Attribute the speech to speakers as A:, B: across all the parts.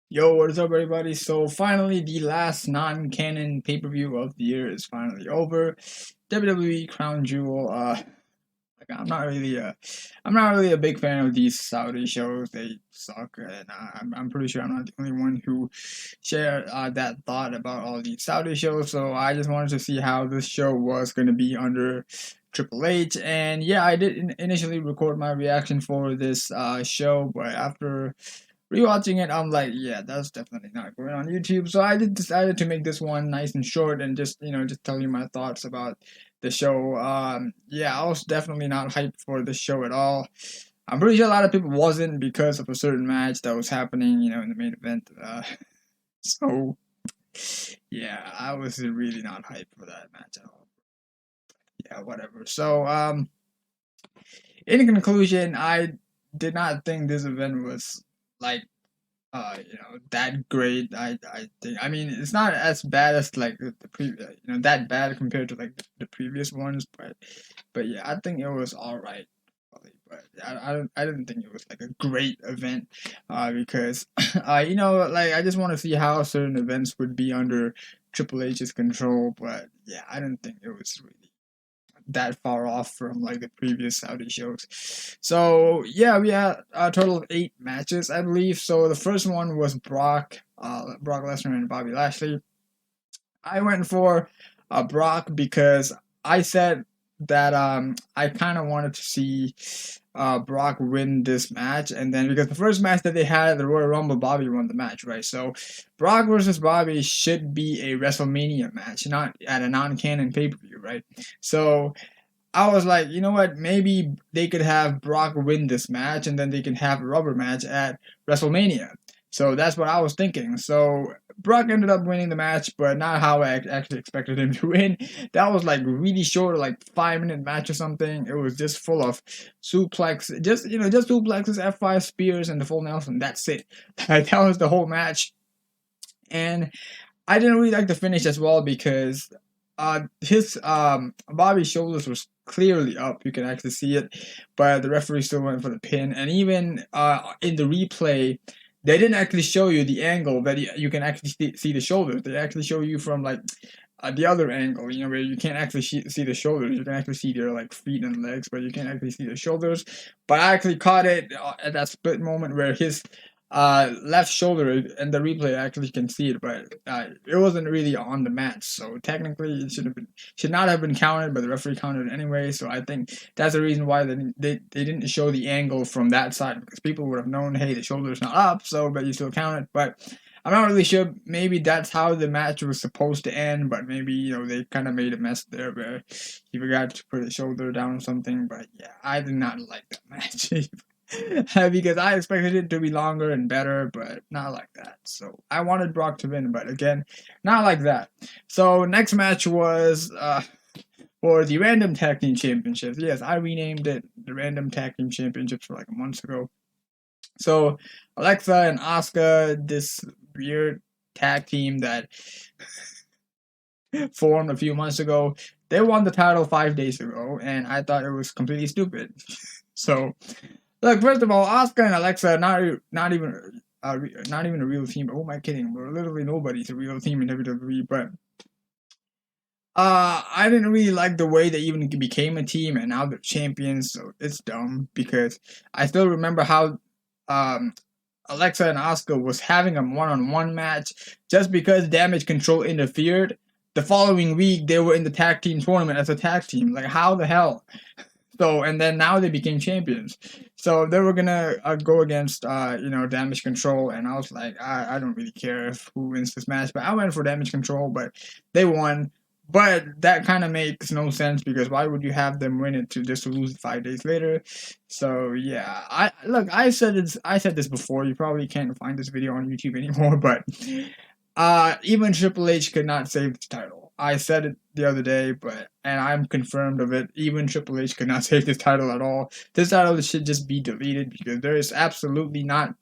A: Yo, what is up, everybody? So finally, the last non-canon pay-per-view of the year is finally over. WWE Crown Jewel. I'm not really a big fan of these Saudi shows. They suck, and I'm pretty sure I'm not the only one who share that thought about all these Saudi shows. So I just wanted to see how this show was going to be under Triple H, and yeah, I did initially record my reaction for this show, but after rewatching it, I'm like, yeah, that's definitely not going on YouTube. So I decided to make this one nice and short and just tell you my thoughts about the show. Yeah, I was definitely not hyped for the show at all. I'm pretty sure a lot of people wasn't because of a certain match that was happening, in the main event. So yeah, I was really not hyped for that match at all. Yeah, whatever. So in conclusion, I did not think this event was like that great. I think. I mean, it's not as bad as like the previous, that bad compared to like the previous ones, but yeah, I think it was all right. Probably. But I didn't think it was like a great event, because like I just want to see how certain events would be under Triple H's control. But yeah, I didn't think it was really that far off from like the previous Saudi shows. So yeah, we had a total of 8 matches, I believe. So the first one was Brock Lesnar and Bobby Lashley. I went for Brock because I said that I kind of wanted to see Brock win this match, and then because the first match that they had at the Royal Rumble, Bobby won the match, right? So Brock versus Bobby should be a WrestleMania match, not at a non-canon pay-per-view, right? So I was like, you know what? Maybe they could have Brock win this match, and then they can have a rubber match at WrestleMania. So that's what I was thinking. So Brock ended up winning the match, but not how I actually expected him to win. That was like really short, like 5 minute match or something. It was just full of suplex, just suplexes, F5 spears, and the full Nelson. That's it. That was the whole match. And I didn't really like the finish as well because his Bobby's shoulders was clearly up. You can actually see it, but the referee still went for the pin. And even in the replay, they didn't actually show you the angle that you can actually see the shoulders. They actually show you from like the other angle, where you can't actually see the shoulders. You can actually see their like feet and legs, but you can't actually see the shoulders. But I actually caught it at that split moment where his left shoulder and the replay actually can see it, but it wasn't really on the match, so technically it should not have been counted, but the referee counted it anyway. So I think that's the reason why they didn't show the angle from that side, because people would have known, hey, the shoulder's not up, so but you still count it. But I'm not really sure. Maybe that's how the match was supposed to end, but maybe they kind of made a mess there where he forgot to put his shoulder down or something. But yeah, I did not like that match. Because I expected it to be longer and better, but not like that. So I wanted Brock to win, but again, not like that. So next match was for the Random Tag Team Championships. Yes, I renamed it the Random Tag Team Championships for like a month ago. So Alexa and Asuka, this weird tag team that formed a few months ago, they won the title 5 days ago, and I thought it was completely stupid. So, look, first of all, Asuka and Alexa are not even a real team. Who am I kidding? We're literally nobody's a real team in WWE. But I didn't really like the way they even became a team, and now they're champions. So it's dumb because I still remember how Alexa and Asuka was having a one-on-one match just because Damage Control interfered. The following week, they were in the tag team tournament as a tag team. Like, how the hell? So, and then now they became champions. So they were gonna go against Damage Control, and I was like, I don't really care if who wins this match, but I went for Damage Control, but they won. But that kind of makes no sense because why would you have them win it to just lose it 5 days later? So yeah, I said this before. You probably can't find this video on YouTube anymore, but even Triple H could not save the title. I said it the other day, and I'm confirmed of it. Even Triple H could not save this title at all. This title should just be deleted because there is absolutely not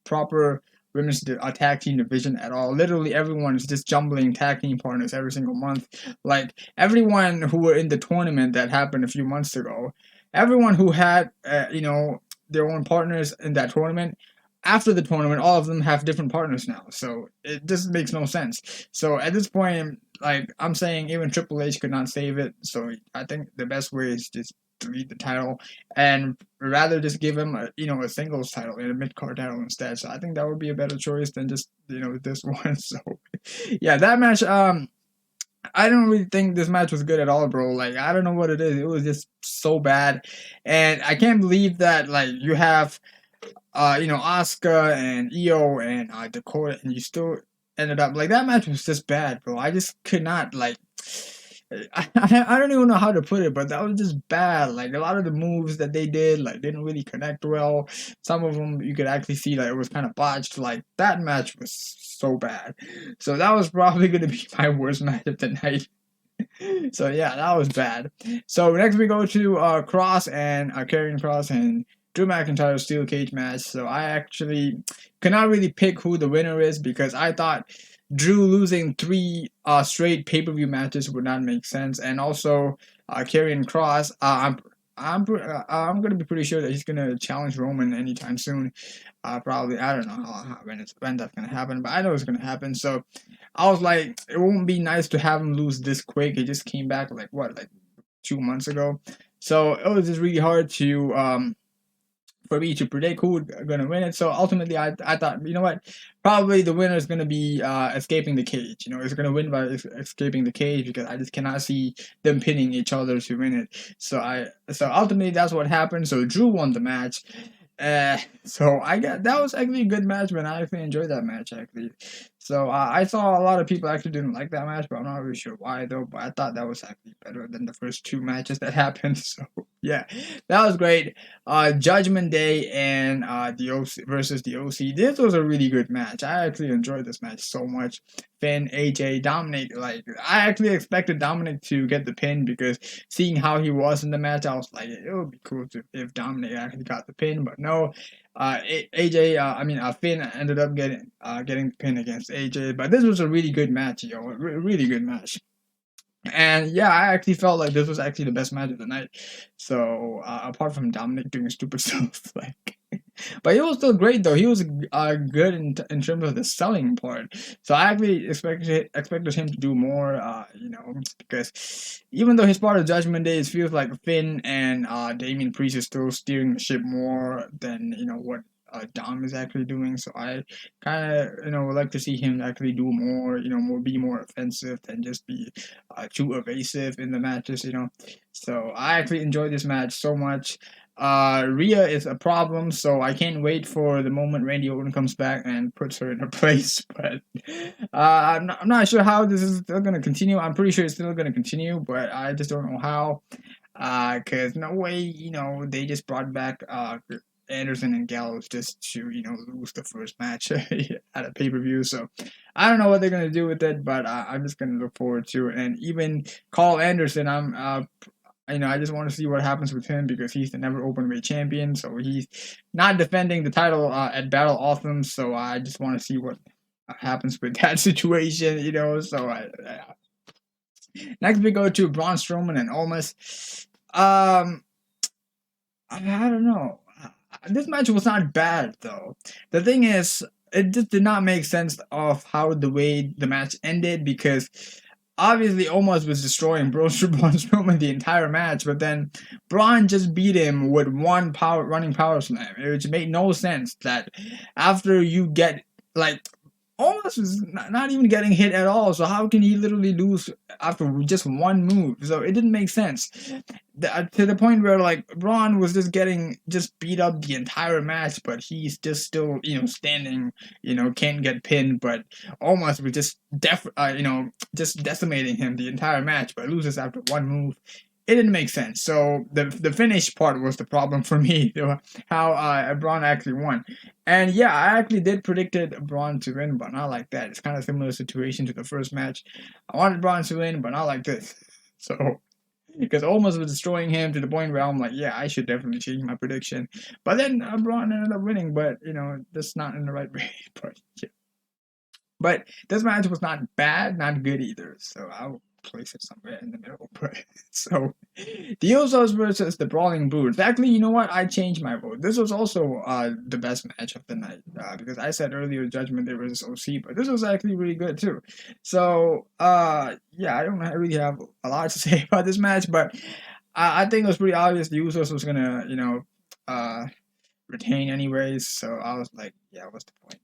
A: proper women's tag team division at all. Literally everyone is just jumbling tag team partners every single month. Like everyone who were in the tournament that happened a few months ago, everyone who had their own partners in that tournament after the tournament, all of them have different partners now, so it just makes no sense. So at this point, like I'm saying, even Triple H could not save it. So I think the best way is just delete the title and rather just give him a singles title and a mid card title instead. So I think that would be a better choice than just this one. So yeah, that match. I don't really think this match was good at all, bro. Like, I don't know what it is. It was just so bad. And I can't believe that, like, you have, Asuka and Io and Dakota, and you still ended up, like, that match was just bad, bro. I just could not, like, I don't even know how to put it, but that was just bad. Like, a lot of the moves that they did, like, didn't really connect well. Some of them you could actually see, like, it was kind of botched. Like, that match was so bad. So that was probably going to be my worst match of the night. So yeah, that was bad. So next we go to Kross and Karrion Kross and Drew McIntyre steel cage match. So I actually cannot really pick who the winner is because I thought Drew losing 3 straight pay-per-view matches would not make sense, and also Karrion Kross. I'm gonna be pretty sure that he's gonna challenge Roman anytime soon. Probably I don't know when that's gonna happen, but I know it's gonna happen. So I was like, it won't be nice to have him lose this quick. He just came back like 2 months ago, so it was just really hard to for me to predict who's gonna win it. So ultimately, I thought, you know what, probably the winner is gonna be escaping the cage. It's gonna win by escaping the cage because I just cannot see them pinning each other to win it. So ultimately that's what happened. So Drew won the match. So I got that was actually a good match, man. I actually enjoyed that match actually. So I saw a lot of people actually didn't like that match, but I'm not really sure why though. But I thought that was actually better than the first 2 matches that happened. So yeah, that was great. Judgment Day and the OC versus the OC. This was a really good match. I actually enjoyed this match so much. Finn, AJ, Dominic. Like I actually expected Dominic to get the pin because seeing how he was in the match, I was like, it would be cool if Dominic actually got the pin, but no. Finn ended up getting the pin against AJ, but this was a really good match, really good match. And yeah, I actually felt like this was actually the best match of the night. So apart from Dominic doing stupid stuff, like, but he was still great though. He was good in terms of the selling part. So I actually expected him to do more. Because even though he's part of Judgment Day, it feels like Finn and Damian Priest is still steering the ship more than what Dom is actually doing. So I kind of would like to see him actually do more. Be more offensive than just be too evasive in the matches. So I actually enjoyed this match so much. Rhea is a problem, so I can't wait for the moment Randy Orton comes back and puts her in her place. But I'm not sure how this is still going to continue. I'm pretty sure it's still going to continue, but I just don't know how. Because no way, they just brought back Anderson and Gallows just to lose the first match at a pay-per-view. So I don't know what they're going to do with it, but I'm just going to look forward to it. And even Carl Anderson, I just want to see what happens with him because he's the never openweight champion, so he's not defending the title at Battle Awesome. So I just want to see what happens with that situation, So next we go to Braun Strowman and Omos. I don't know. This match was not bad though. The thing is, it just did not make sense of how the way the match ended because obviously Omos was destroying Braun Strowman the entire match, but then Braun just beat him with one running power slam, which made no sense. That after you get like Omos was not even getting hit at all, so how can he literally lose after just one move? So it didn't make sense. To the point where like Braun was just beat up the entire match, but he's just still standing, can't get pinned, but Omos was just just decimating him the entire match, but loses after one move. It didn't make sense. So the finish part was the problem for me. How Braun actually won. And yeah, I actually did predicted Braun to win, but not like that. It's kind of similar situation to the first match. I wanted Braun to win, but not like this. So because Omos was destroying him to the point where I'm like, yeah, I should definitely change my prediction. But then Braun ended up winning, but that's not in the right way. But yeah. But this match was not bad, not good either. So place it somewhere in the middle. But so the Usos versus the Brawling Brutes. Actually, you know what? I changed my vote. This was also the best match of the night because I said earlier Judgement there was OC, but this was actually really good too. So yeah, I don't really have a lot to say about this match, but I think it was pretty obvious the Usos was gonna retain anyways. So I was like, yeah, what's the point?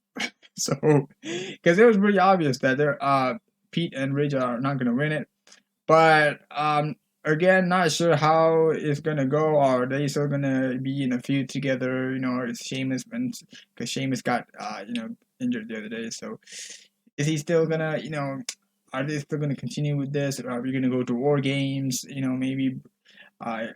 A: So because it was pretty obvious that they're Pete and Ridge are not gonna win it. But again, not sure how it's gonna go. Are they still gonna be in a feud together? You know, or is Sheamus because Sheamus got injured the other day. So is he still gonna are they still gonna continue with this? Or are we gonna go to War Games? You know, maybe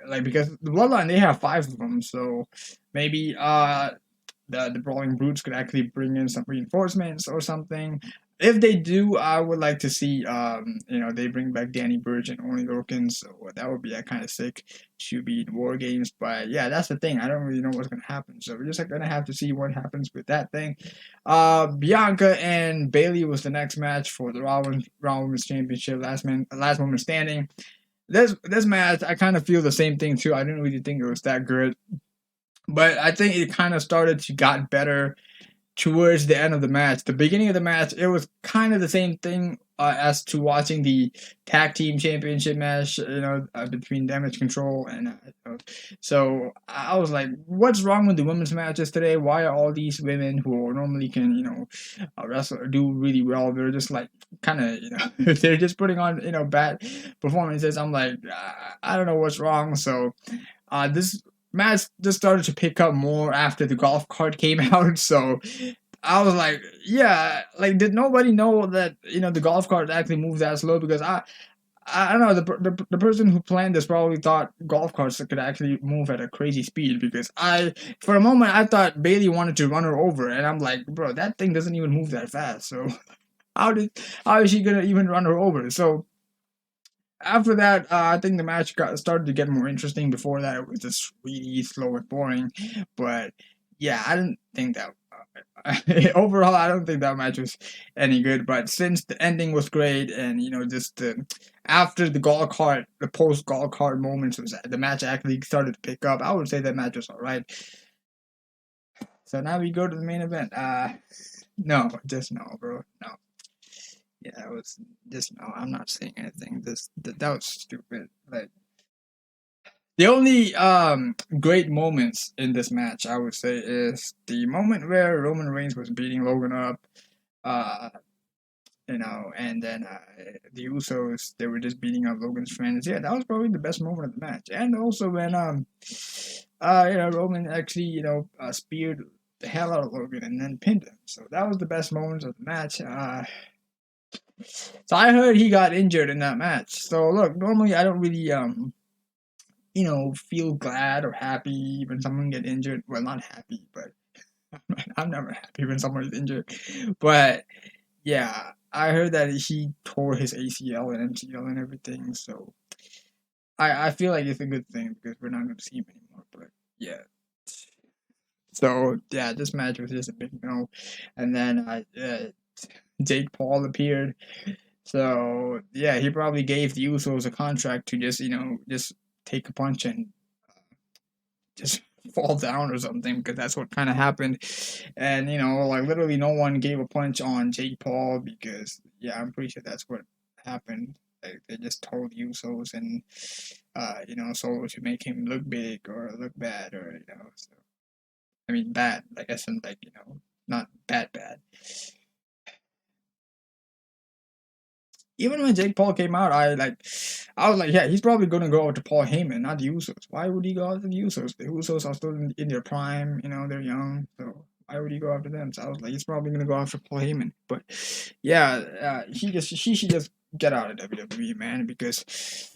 A: like because the Bloodline they have 5 of them, so maybe the Brawling Brutes could actually bring in some reinforcements or something. If they do, I would like to see they bring back Danny Burch and Only Logan, so that would be kind of sick to be in War Games. But yeah, that's the thing. I don't really know what's gonna happen, so we're just gonna have to see what happens with that thing. Bianca and Bayley was the next match for the Raw Women's Championship, last woman standing. This match, I kind of feel the same thing too. I didn't really think it was that good, but I think it kind of started to got better towards the end of the match. The beginning of the match, it was kind of the same thing as to watching the tag team championship match, between Damage Control and. So I was like, what's wrong with the women's matches today? Why are all these women who normally can, wrestle or do really well, they're just like kind of, they're just putting on, bad performances. I'm like, I don't know what's wrong. So this match just started to pick up more after the golf cart came out. So I was like, yeah, like did nobody know that the golf cart actually moves that slow? Because I don't know, the person who planned this probably thought golf carts could actually move at a crazy speed, because for a moment I thought Bayley wanted to run her over, and I'm like, bro, that thing doesn't even move that fast. So how is she gonna even run her over? So after that, I think the match started to get more interesting. Before that, it was just really slow and boring. But yeah, I didn't think that. Overall, I don't think that match was any good. But since the ending was great, and just after the post gall card moments, the match actually started to pick up. I would say that match was alright. So now we go to the main event. No, just no, bro, no. Yeah, it was just no. I'm not saying anything. That was stupid. Like the only great moments in this match, I would say, is the moment where Roman Reigns was beating Logan up, uh, and then the Usos, they were just beating up Logan's friends. Yeah, that was probably the best moment of the match. And also when Roman actually speared the hell out of Logan and then pinned him. So that was the best moments of the match. So I heard he got injured in that match. So look, normally I don't really feel glad or happy when someone get injured. Well, not happy, but I'm never happy when someone is injured. But yeah, I heard that he tore his ACL and MCL and everything. So I feel like it's a good thing because we're not going to see him anymore. But yeah. So yeah, this match was just a big no. And then Jake Paul appeared. So yeah, he probably gave the Usos a contract to just take a punch and just fall down or something, because that's what kind of happened. And like literally no one gave a punch on Jake Paul, because yeah, I'm pretty sure that's what happened. Like they just told Usos and Solo to make him look big or look bad, or so. I mean bad, like I said, like not bad. Even when Jake Paul came out, I was like, yeah, he's probably gonna go to Paul Heyman, not the Usos. Why would he go after the Usos? The Usos are still in their prime, they're young, so why would he go after them? So I was like, he's probably gonna go after Paul Heyman. But yeah, he should just get out of WWE, man, because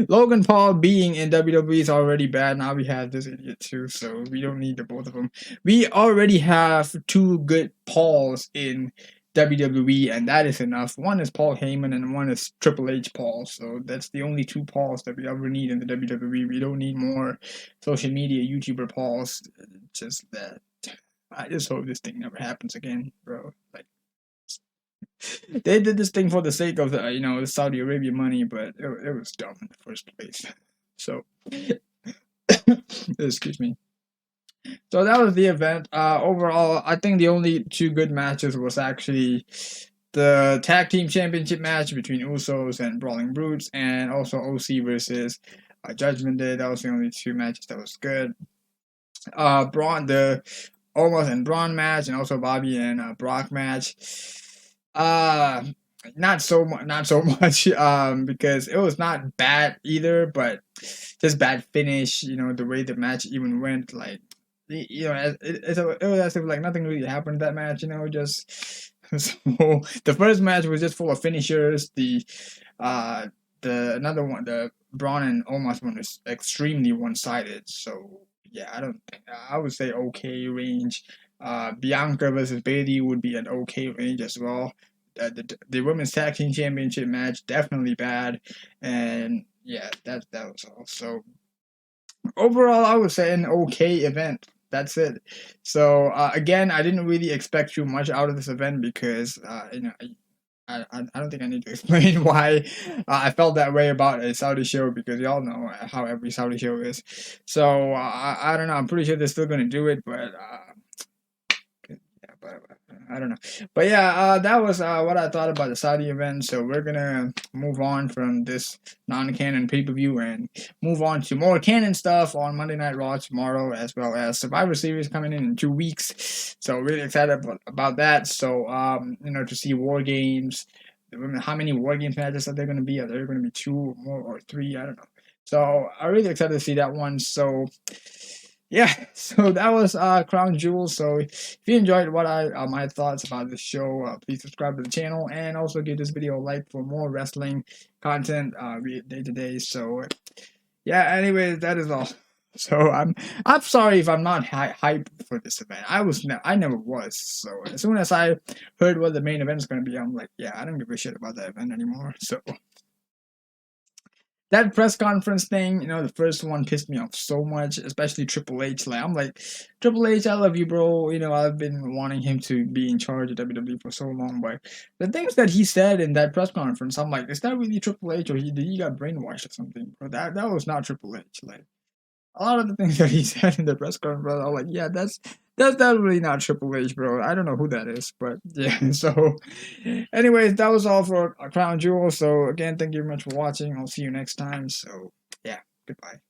A: Logan Paul being in WWE is already bad. Now we have this idiot too, so we don't need the both of them. We already have 2 good Pauls in WWE, and that is enough. One is Paul Heyman, and one is Triple H Paul. So that's the only 2 Pauls that we ever need in the WWE. We don't need more social media YouTuber Pauls. Just that. I just hope this thing never happens again, bro. Like, they did this thing for the sake of the the Saudi Arabia money, but it was dumb in the first place. So excuse me. So that was the event. Overall, I think the only two good matches was actually the tag team championship match between Usos and Brawling Brutes, and also OC versus Judgement Day. That was the only two matches that was good. Braun, the Omos and Braun match, and also Bobby and Brock match. Uh not so much, not so much, because it was not bad either, but just bad finish. The way the match even went, like it was as if like nothing really happened in that match. Just so the first match was just full of finishers. The another one, the Braun and Omos one, was extremely one sided. So yeah, I don't think I would say okay range. Bianca versus Bayley would be an okay range as well. The women's tag team championship match definitely bad, and yeah, that was all. So overall, I would say an okay event. That's it. So again, I didn't really expect too much out of this event because I don't think I need to explain why I felt that way about a Saudi show, because y'all know how every Saudi show is. So I don't know. I'm pretty sure they're still gonna do it, but yeah, but I don't know. But yeah, that was what I thought about the Saudi event. So we're gonna move on from this non-canon pay-per-view and move on to more canon stuff on Monday Night Raw tomorrow, as well as Survivor Series coming in 2 weeks. So really excited about that. So to see War Games. How many War Games matches are there going to be? Are there going to be 2 or more or 3? I don't know. So I'm really excited to see that one. So yeah, so that was Crown Jewel. So if you enjoyed what my thoughts about the show, please subscribe to the channel and also give this video a like for more wrestling content day to day. So yeah, anyways, that is all. So I'm sorry if I'm not hyped for this event. I never was. So as soon as I heard what the main event is going to be, I'm like, yeah, I don't give a shit about that event anymore. So that press conference thing, the first one pissed me off so much, especially Triple H. Like, I'm like, Triple H, I love you, bro. I've been wanting him to be in charge of WWE for so long, but the things that he said in that press conference, I'm like, is that really Triple H, or did he got brainwashed or something? But that was not Triple H. Like, a lot of the things that he said in the press conference, I'm like, yeah, that's definitely not Triple H, bro. I don't know who that is, but yeah. So, anyways, that was all for Crown Jewel. So again, thank you very much for watching. I'll see you next time. So yeah, goodbye.